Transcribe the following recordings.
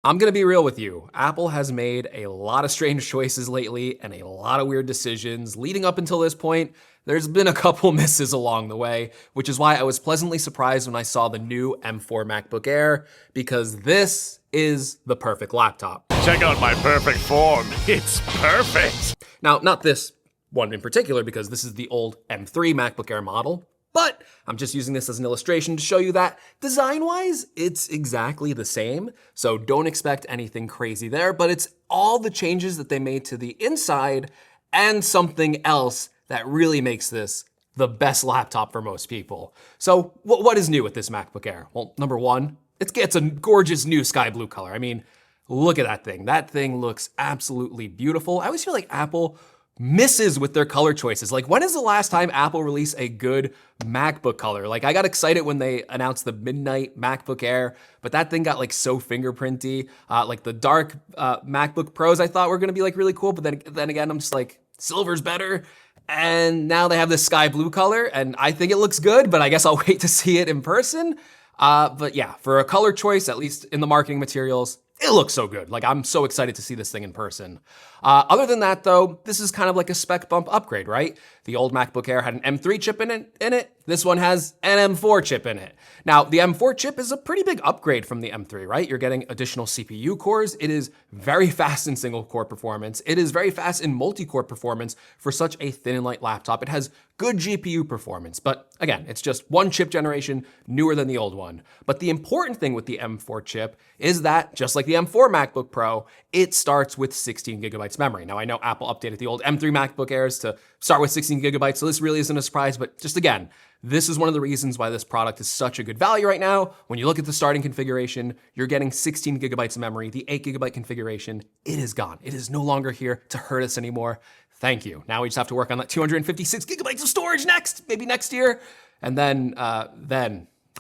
I'm gonna be real with you. Apple has made a lot of strange choices lately and a lot of weird decisions. Leading up until this point, there's been a couple misses along the way, which is why I was pleasantly surprised when I saw the new M4 MacBook Air, because this is the perfect laptop. Check out my perfect form. It's perfect. Now, not this one in particular, because this is the old M3 MacBook Air model, but I'm just using this as an illustration to show you that design-wise, it's exactly the same. So don't expect anything crazy there, but it's all the changes that they made to the inside and something else that really makes this the best laptop for most people. So what is new with this MacBook Air? Well, number one, it's a gorgeous new sky blue color. I mean, look at that thing. That thing looks absolutely beautiful. I always feel like Apple misses with their color choices. Like, when is the last time Apple released a good MacBook color? Like, I got excited when they announced the Midnight MacBook Air, but that thing got like so fingerprinty. Like the dark MacBook Pros I thought were gonna be like really cool, but then again, I'm just like, silver's better. And now they have this sky blue color, and I think it looks good, but I guess I'll wait to see it in person. But yeah, for a color choice, at least in the marketing materials, it looks so good. Like, I'm so excited to see this thing in person. Other than that though, this is kind of like a spec bump upgrade, right? The old MacBook Air had an M3 chip in it. This one has an M4 chip in it. Now, the M4 chip is a pretty big upgrade from the M3, right? You're getting additional CPU cores. It is very fast in single core performance. It is very fast in multi-core performance for such a thin and light laptop. It has good GPU performance, but again, it's just one chip generation newer than the old one. But the important thing with the M4 chip is that, just like the M4 MacBook Pro, it starts with 16 gigabytes memory. Now, I know Apple updated the old M3 MacBook Airs to start with 16 gigabytes, so this really isn't a surprise, but just again, this is one of the reasons why this product is such a good value right now. When you look at the starting configuration, you're getting 16 gigabytes of memory. The 8 gigabyte configuration, it is gone. It is no longer here to hurt us anymore. Thank you. Now we just have to work on that 256 gigabytes of storage maybe next year, and then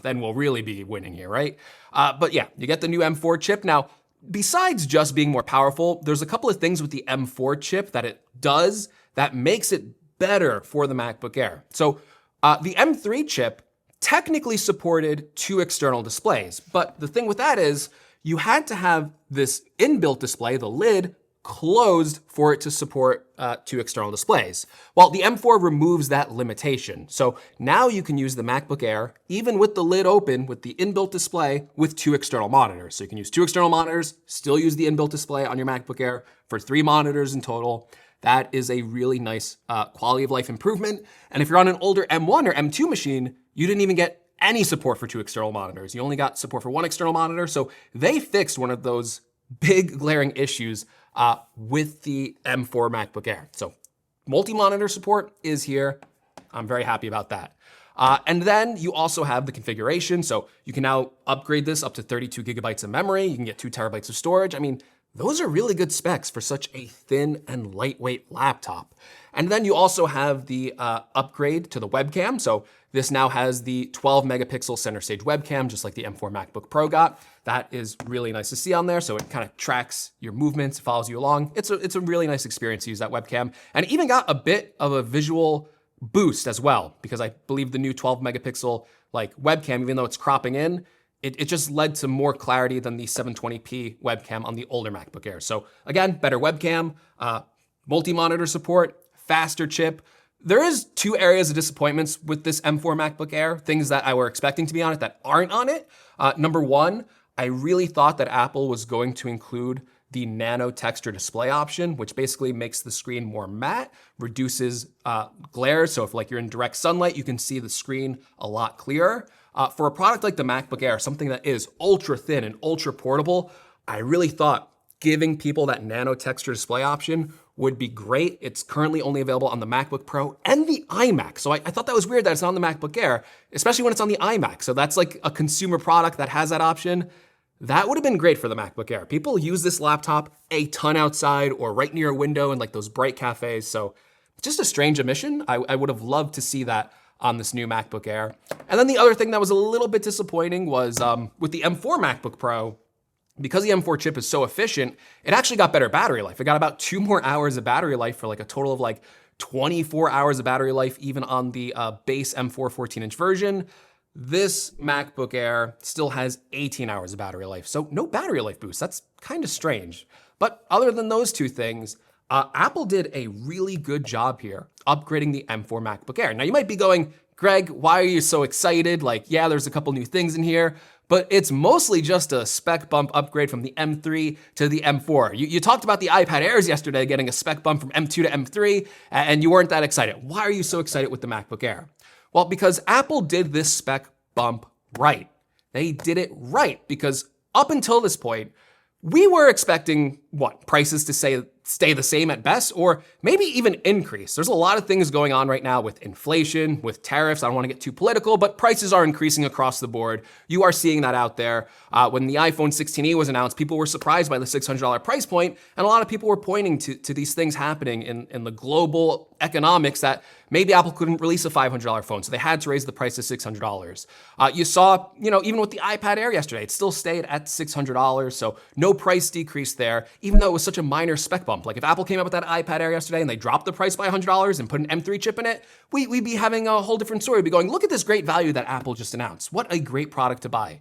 we'll really be winning here, right? But yeah, you get the new M4 chip. Now, besides just being more powerful, there's a couple of things with the M4 chip that it does that makes it better for the MacBook Air. So the M3 chip technically supported 2 external displays, but the thing with that is you had to have this inbuilt display, the lid, closed for it to support 2 external displays. Well, the M4 removes that limitation. So now you can use the MacBook Air, even with the lid open, with the inbuilt display, with 2 external monitors. So you can use 2 external monitors, still use the inbuilt display on your MacBook Air for 3 monitors in total. That is a really nice quality of life improvement. And if you're on an older M1 or M2 machine, you didn't even get any support for 2 external monitors. You only got support for 1 external monitor. So they fixed one of those big glaring issues with the M4 MacBook Air. So multi-monitor support is here. I'm very happy about that. And then you also have the configuration. So you can now upgrade this up to 32 gigabytes of memory. You can get 2 terabytes of storage. I mean, those are really good specs for such a thin and lightweight laptop. And then you also have the upgrade to the webcam. So this now has the 12 megapixel center stage webcam, just like the M4 MacBook Pro got. That is really nice to see on there. So it kind of tracks your movements, follows you along. It's a really nice experience to use that webcam. And it even got a bit of a visual boost as well, because I believe the new 12 megapixel like webcam, even though it's cropping in, it just led to more clarity than the 720p webcam on the older MacBook Air. So again, better webcam, multi-monitor support, faster chip. There is 2 areas of disappointments with this M4 MacBook Air, things that I were expecting to be on it that aren't on it. Number one, I really thought that Apple was going to include the nano texture display option, which basically makes the screen more matte, reduces glare. So if like you're in direct sunlight, you can see the screen a lot clearer. For a product like the MacBook Air, something that is ultra thin and ultra portable, I really thought giving people that nano texture display option would be great. It's currently only available on the MacBook Pro and the iMac. So I thought that was weird that it's not on the MacBook Air, especially when it's on the iMac. So that's like a consumer product that has that option. That would have been great for the MacBook Air. People use this laptop a ton outside or right near a window in like those bright cafes. So just a strange omission. I would have loved to see that on this new MacBook Air. And then the other thing that was a little bit disappointing was with the M4 MacBook Pro, because the M4 chip is so efficient, it actually got better battery life. It got about 2 more hours of battery life for like a total of like 24 hours of battery life, even on the base M4 14-inch version. This MacBook Air still has 18 hours of battery life, so no battery life boost. That's kind of strange. But other than those two things, Apple did a really good job here upgrading the M4 MacBook Air. Now you might be going, Greg, why are you so excited? Like, yeah, there's a couple new things in here, but it's mostly just a spec bump upgrade from the M3 to the M4. You talked about the iPad Airs yesterday getting a spec bump from M2 to M3, and you weren't that excited. Why are you so excited with the MacBook Air? Well, because Apple did this spec bump right. They did it right because up until this point, we were expecting prices to stay the same at best, or maybe even increase. There's a lot of things going on right now with inflation, with tariffs. I don't want to get too political, but prices are increasing across the board. You are seeing that out there. When the iPhone 16e was announced, people were surprised by the $600 price point, and a lot of people were pointing to these things happening in the global economics that maybe Apple couldn't release a $500 phone, so they had to raise the price to $600. You saw, even with the iPad Air yesterday, it still stayed at $600, so no price decrease there, even though it was such a minor spec bump. Like if Apple came up with that iPad Air yesterday and they dropped the price by $100 and put an M3 chip in it, we'd be having a whole different story. We'd be going, look at this great value that Apple just announced. What a great product to buy.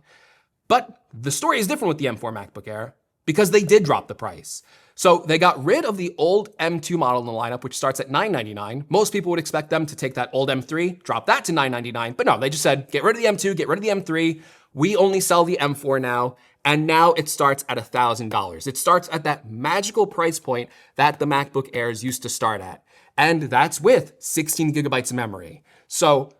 But the story is different with the M4 MacBook Air because they did drop the price. So they got rid of the old M2 model in the lineup, which starts at $999. Most people would expect them to take that old M3, drop that to $999, but no, they just said, get rid of the M2, get rid of the M3. We only sell the M4 now, and now it starts at $1,000. It starts at that magical price point that the MacBook Airs used to start at, and that's with 16 gigabytes of memory. So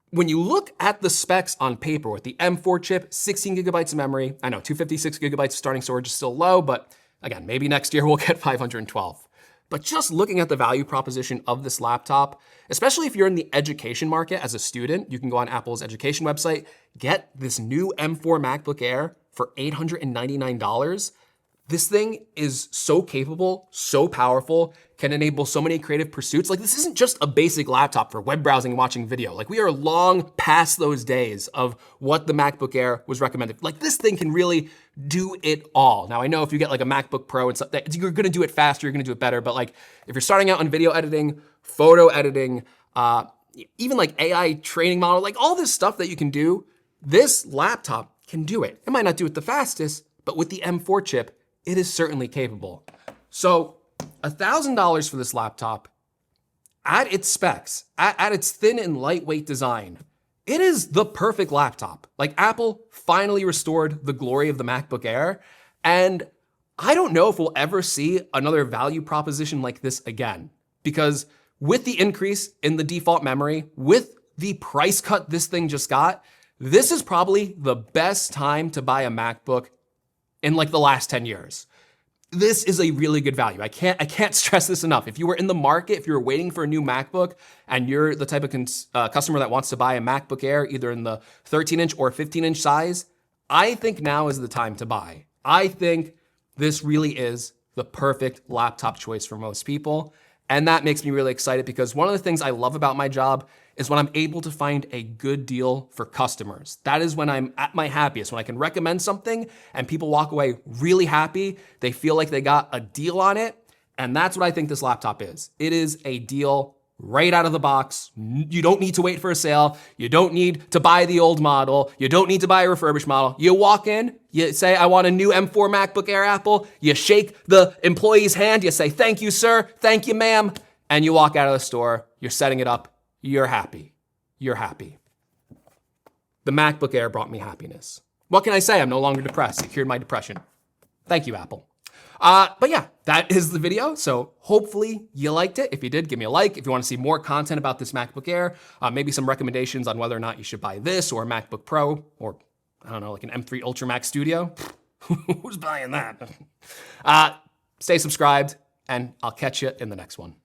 when you look at the specs on paper with the M4 chip, 16 gigabytes of memory, I know 256 gigabytes of starting storage is still low, but again, maybe next year we'll get 512. But just looking at the value proposition of this laptop, especially if you're in the education market as a student, you can go on Apple's education website, get this new M4 MacBook Air for $899. This thing is so capable, so powerful, can enable so many creative pursuits. Like this isn't just a basic laptop for web browsing and watching video. Like we are long past those days of what the MacBook Air was recommended. Like this thing can really do it all. Now I know if you get like a MacBook Pro and stuff, you're gonna do it faster, you're gonna do it better. But like if you're starting out on video editing, photo editing, even like AI training model, like all this stuff that you can do, this laptop can do it. It might not do it the fastest, but with the M4 chip, it is certainly capable. So $1,000 for this laptop, at its specs, at its thin and lightweight design, it is the perfect laptop. Like Apple finally restored the glory of the MacBook Air, and I don't know if we'll ever see another value proposition like this again, because with the increase in the default memory, with the price cut this thing just got, this is probably the best time to buy a MacBook in like the last 10 years. This is a really good value. I can't stress this enough. If you were in the market, if you were waiting for a new MacBook and you're the type of customer that wants to buy a MacBook Air, either in the 13-inch or 15-inch size, I think now is the time to buy. I think this really is the perfect laptop choice for most people. And that makes me really excited because one of the things I love about my job is when I'm able to find a good deal for customers. That is when I'm at my happiest, when I can recommend something and people walk away really happy. They feel like they got a deal on it. And that's what I think this laptop is. It is a deal right out of the box. You don't need to wait for a sale. You don't need to buy the old model. You don't need to buy a refurbished model. You walk in, you say, I want a new M4 MacBook Air, Apple. You shake the employee's hand. You say, thank you, sir. Thank you, ma'am. And you walk out of the store. You're setting it up. You're happy. You're happy. The MacBook Air brought me happiness. What can I say? I'm no longer depressed. It cured my depression. Thank you, Apple. But yeah, that is the video. So hopefully you liked it. If you did, give me a like. If you want to see more content about this MacBook Air, maybe some recommendations on whether or not you should buy this or a MacBook Pro or, I don't know, like an M3 Ultra Max Studio. Who's buying that? Stay subscribed, and I'll catch you in the next one.